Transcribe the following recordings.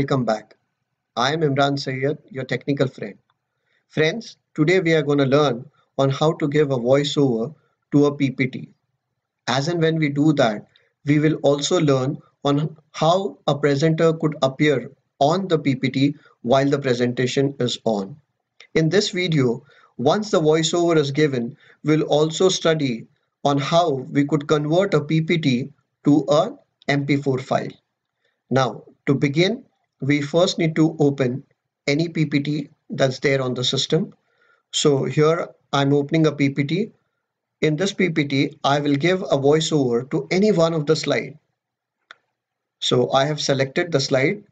Welcome back. I am Imran Sayyed, your technical friend. Friends, today we are going to learn on how to give a voiceover to a PPT. As and when we do that, we will also learn on how a presenter could appear on the PPT while the presentation is on. In this video, once the voiceover is given, we'll also study on how we could convert a PPT to a MP4 file. Now, to begin, we first need to open any PPT that's there on the system. So here I'm opening a PPT. In this PPT, I will give a voiceover to any one of the slide. So I have selected the slide,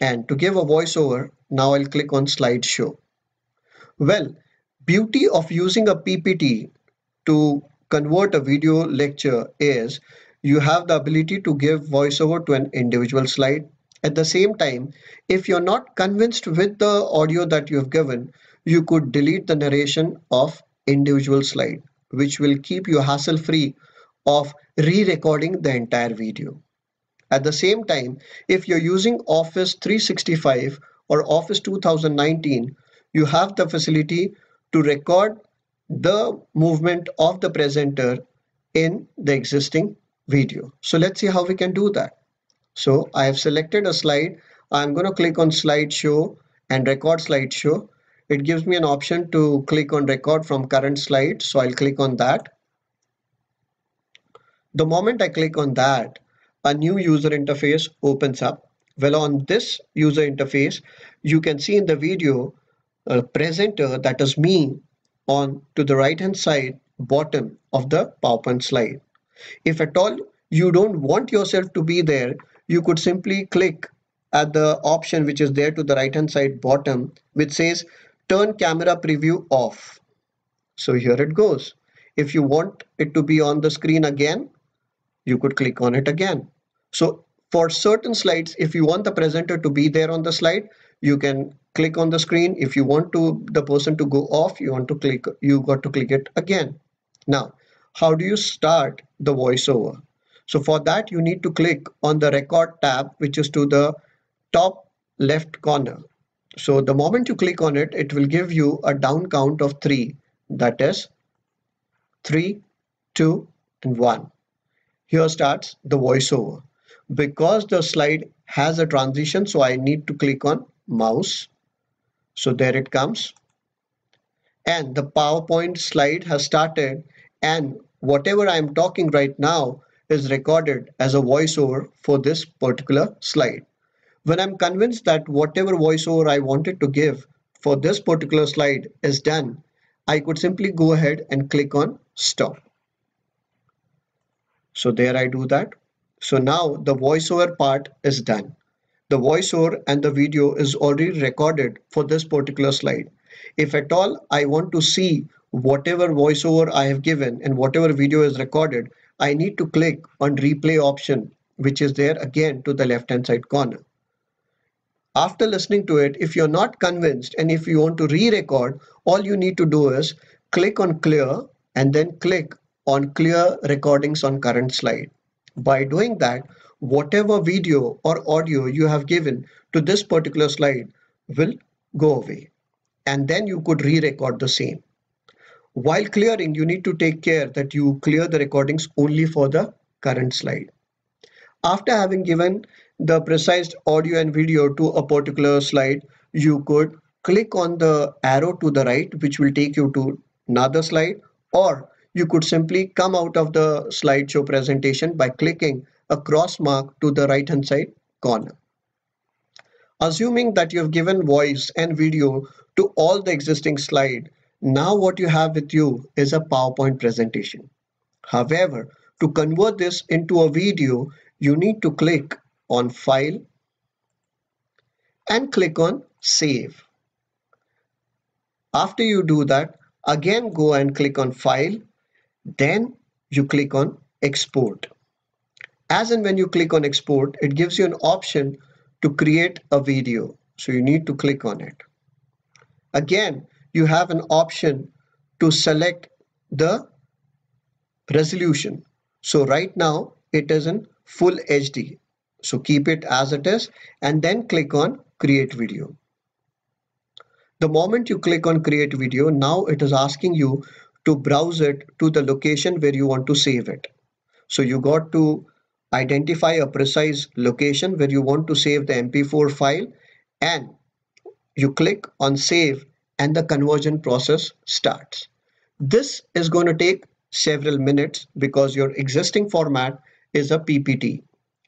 and to give a voiceover, now I'll click on slideshow. Well, beauty of using a PPT to convert a video lecture is you have the ability to give voiceover to an individual slide. At the same time, if you're not convinced with the audio that you have given, you could delete the narration of individual slide, which will keep you hassle free of re-recording the entire video. At the same time, if you're using Office 365 or Office 2019, you have the facility to record the movement of the presenter in the existing video. So let's see how we can do that. So I have selected a slide. I'm going to click on slideshow and record slideshow. It gives me an option to click on record from current slide. So I'll click on that. The moment I click on that, a new user interface opens up. Well, on this user interface, you can see in the video a presenter, that is me, on to the right hand side bottom of the PowerPoint slide. If at all you don't want yourself to be there, you could simply click at the option which is there to the right hand side bottom, which says turn camera preview off. So here it goes. If you want it to be on the screen again, you could click on it again. So for certain slides, if you want the presenter to be there on the slide, you can click on the screen. If you want the person to go off, you got to click it again. Now, how do you start the voiceover? So for that, you need to click on the record tab, which is to the top left corner. So the moment you click on it, it will give you a down count of 3. That is 3, 2, and 1. Here starts the voiceover. Because the slide has a transition, so I need to click on mouse. So there it comes. And the PowerPoint slide has started, and whatever I'm talking right now is recorded as a voiceover for this particular slide. When I'm convinced that whatever voiceover I wanted to give for this particular slide is done, I could simply go ahead and click on stop. So there I do that. So now the voiceover part is done. The voiceover and the video is already recorded for this particular slide. If at all I want to see whatever voiceover I have given and whatever video is recorded, I need to click on replay option, which is there again to the left hand side corner. After listening to it, if you're not convinced and if you want to re-record, all you need to do is click on clear and then click on clear recordings on current slide. By doing that, whatever video or audio you have given to this particular slide will go away, and then you could re-record the same. While clearing, you need to take care that you clear the recordings only for the current slide. After having given the precise audio and video to a particular slide, you could click on the arrow to the right, which will take you to another slide, or you could simply come out of the slideshow presentation by clicking a cross mark to the right hand side corner. Assuming that you have given voice and video to all the existing slide, now what you have with you is a PowerPoint presentation. However, to convert this into a video, you need to click on File and click on Save. After you do that, again go and click on File, then you click on Export. As and when you click on Export, it gives you an option to create a video. So you need to click on it. Again, you have an option to select the resolution. So right now it is in full HD. So keep it as it is and then click on create video. The moment you click on create video, now it is asking you to browse it to the location where you want to save it. So you got to identify a precise location where you want to save the MP4 file, and you click on save and the conversion process starts. This is going to take several minutes because your existing format is a PPT,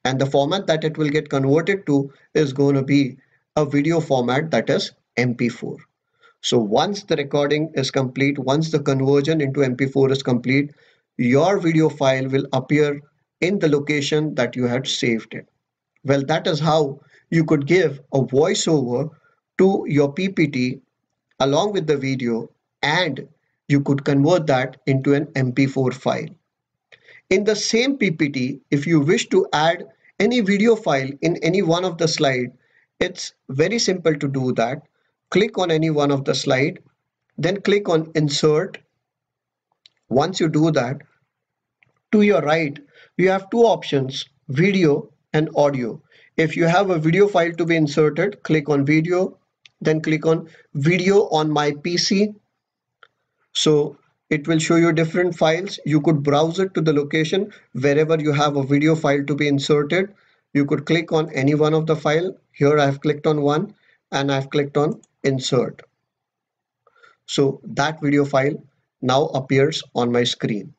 and the format that it will get converted to is going to be a video format, that is MP4. So once the recording is complete, once the conversion into MP4 is complete, your video file will appear in the location that you had saved it. Well, that is how you could give a voiceover to your PPT along with the video, and you could convert that into an MP4 file. In the same PPT, if you wish to add any video file in any one of the slide, it's very simple to do that. Click on any one of the slide, then click on insert. Once you do that, to your right, you have two options, video and audio. If you have a video file to be inserted, click on video, then click on video on my PC. So it will show you different files. You could browse it to the location wherever you have a video file to be inserted. You could click on any one of the file. Here I've clicked on one and I've clicked on insert. So that video file now appears on my screen.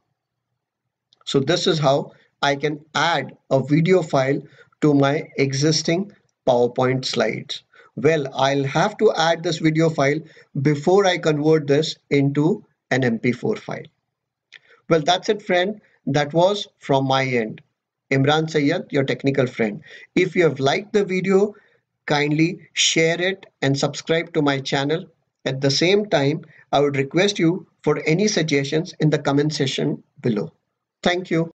So this is how I can add a video file to my existing PowerPoint slides. Well, I'll have to add this video file before I convert this into an MP4 file. Well, that's it, friend. That was from my end. Imran Sayyed, your technical friend. If you have liked the video, kindly share it and subscribe to my channel. At the same time, I would request you for any suggestions in the comment section below. Thank you.